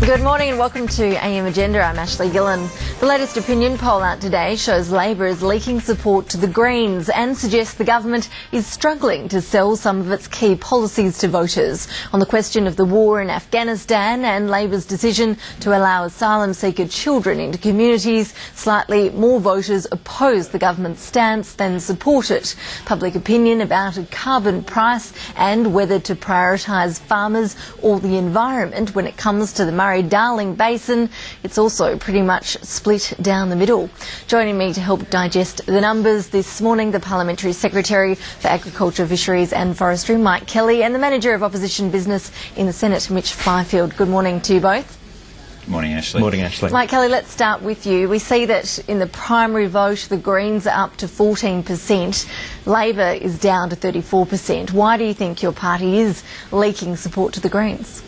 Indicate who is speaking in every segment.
Speaker 1: Good morning and welcome to AM Agenda. I'm Ashley Gillen. The latest opinion poll out today shows Labor is leaking support to the Greens and suggests the government is struggling to sell some of its key policies to voters. On the question of the war in Afghanistan and Labor's decision to allow asylum seeker children into communities, slightly more voters oppose the government's stance than support it. Public opinion about a carbon price and whether to prioritise farmers or the environment when it comes to the Murray-Darling Basin, it's also pretty much split down the middle. Joining me to help digest the numbers this morning, the Parliamentary Secretary for Agriculture, Fisheries and Forestry, Mike Kelly, and the Manager of Opposition Business in the Senate, Mitch Fifield. Good morning to you both.
Speaker 2: Good morning, Ashley.
Speaker 3: Morning, Ashley.
Speaker 1: Mike Kelly, let's start with you. We see that in the primary vote, the Greens are up to 14%. Labor is down to 34%. Why do you think your party is leaking support to the Greens?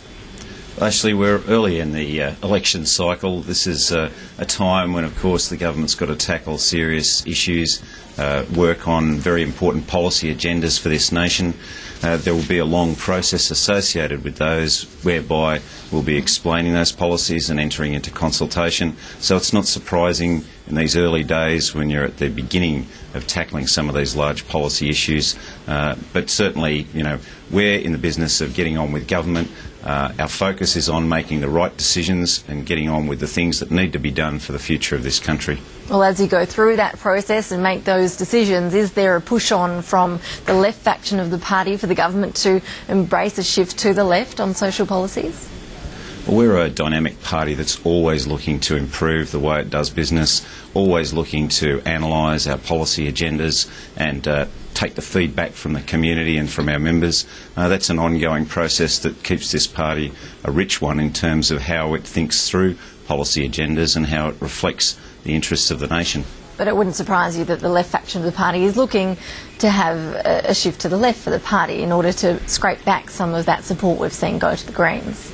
Speaker 2: Actually, we're early in the election cycle. This is a time when, of course, the government's got to tackle serious issues, work on very important policy agendas for this nation. There will be a long process associated with those whereby we'll be explaining those policies and entering into consultation. So it's not surprising in these early days when you're at the beginning of tackling some of these large policy issues. But certainly, we're in the business of getting on with government. Our focus is on making the right decisions and getting on with the things that need to be done for the future of this country.
Speaker 1: Well, as you go through that process and make those decisions, is there a push on from the left faction of the party for the government to embrace a shift to the left on social policies?
Speaker 2: Well, we're a dynamic party that's always looking to improve the way it does business, always looking to analyse our policy agendas and take the feedback from the community and from our members. That's an ongoing process that keeps this party a rich one in terms of how it thinks through policy agendas and how it reflects the interests of the nation.
Speaker 1: But it wouldn't surprise you that the left faction of the party is looking to have a shift to the left for the party in order to scrape back some of that support we've seen go to the Greens.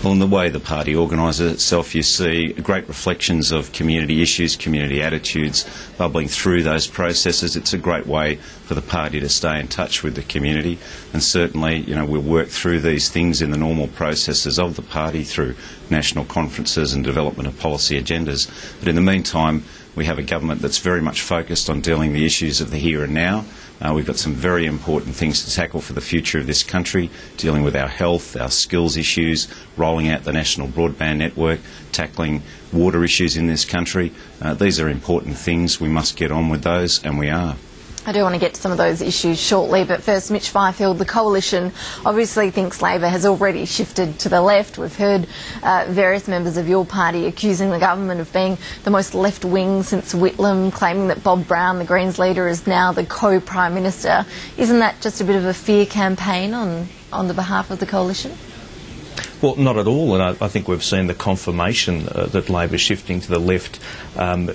Speaker 2: Well, in the way the party organises itself, you see great reflections of community issues, community attitudes bubbling through those processes. It's a great way for the party to stay in touch with the community, and certainly, we'll work through these things in the normal processes of the party through national conferences and development of policy agendas. But in the meantime, we have a government that's very much focused on dealing with the issues of the here and now. We've got some very important things to tackle for the future of this country, dealing with our health, our skills issues, rolling out the national broadband network, tackling water issues in this country. These are important things. We must get on with those, and we are.
Speaker 1: I do want to get to some of those issues shortly, but first, Mitch Fifield, the Coalition obviously thinks Labor has already shifted to the left. We've heard various members of your party accusing the government of being the most left-wing since Whitlam, claiming that Bob Brown, the Greens leader, is now the co-Prime Minister. Isn't that just a bit of a fear campaign on the behalf of the Coalition?
Speaker 3: Well, not at all, and I think we've seen the confirmation that Labor's shifting to the left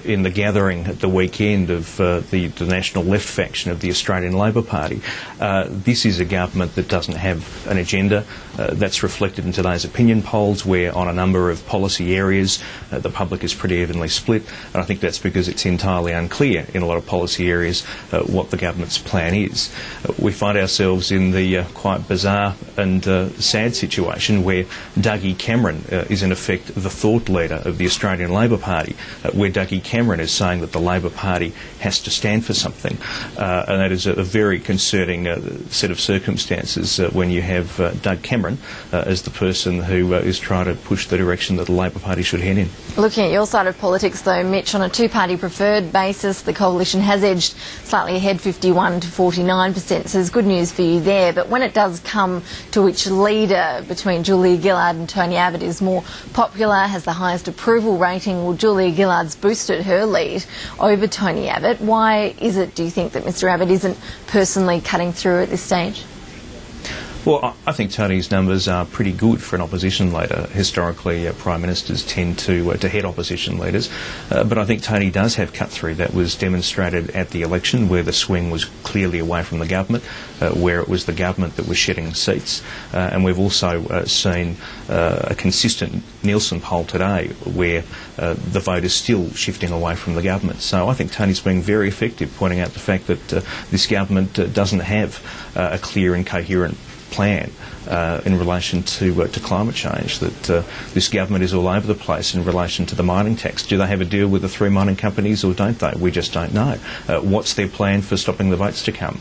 Speaker 3: in the gathering at the weekend of the national left faction of the Australian Labor Party. This is a government that doesn't have an agenda. That's reflected in today's opinion polls, where on a number of policy areas the public is pretty evenly split, and I think that's because it's entirely unclear in a lot of policy areas what the government's plan is. We find ourselves in the quite bizarre and sad situation where Dougie Cameron is in effect the thought leader of the Australian Labor Party, where Dougie Cameron is saying that the Labor Party has to stand for something. And that is a very concerning set of circumstances when you have Doug Cameron as the person who is trying to push the direction that the Labor Party should head in.
Speaker 1: Looking at your side of politics though, Mitch, on a two-party preferred basis, the Coalition has edged slightly ahead, 51 to 49%, so there's good news for you there. But when it does come to which leader between Julia Gillard and Tony Abbott is more popular, has the highest approval rating, well, Julia Gillard's boosted her lead over Tony Abbott. Why is it, do you think, that Mr Abbott isn't personally cutting through at this stage?
Speaker 3: Well, I think Tony's numbers are pretty good for an opposition leader. Historically, Prime Ministers tend to head opposition leaders. But I think Tony does have cut-through. That was demonstrated at the election, where the swing was clearly away from the government, where it was the government that was shedding seats. And we've also seen a consistent Nielsen poll today where the vote is still shifting away from the government. So I think Tony's being very effective, pointing out the fact that this government doesn't have a clear and coherent plan in relation to climate change, that this government is all over the place in relation to the mining tax. Do they have a deal with the 3 mining companies or don't they? We just don't know. What's their plan for stopping the votes to come?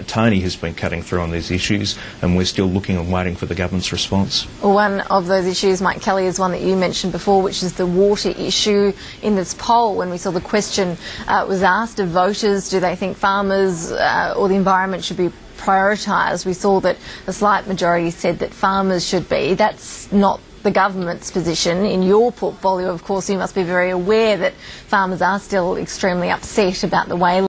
Speaker 3: Tony has been cutting through on these issues, and we're still looking and waiting for the government's response.
Speaker 1: Well, one of those issues, Mike Kelly, is one that you mentioned before, which is the water issue. In this poll, when we saw the question was asked of voters, do they think farmers or the environment should be prioritised, we saw that a slight majority said that farmers should be. That's not the government's position. In your portfolio, of course, you must be very aware that farmers are still extremely upset about the way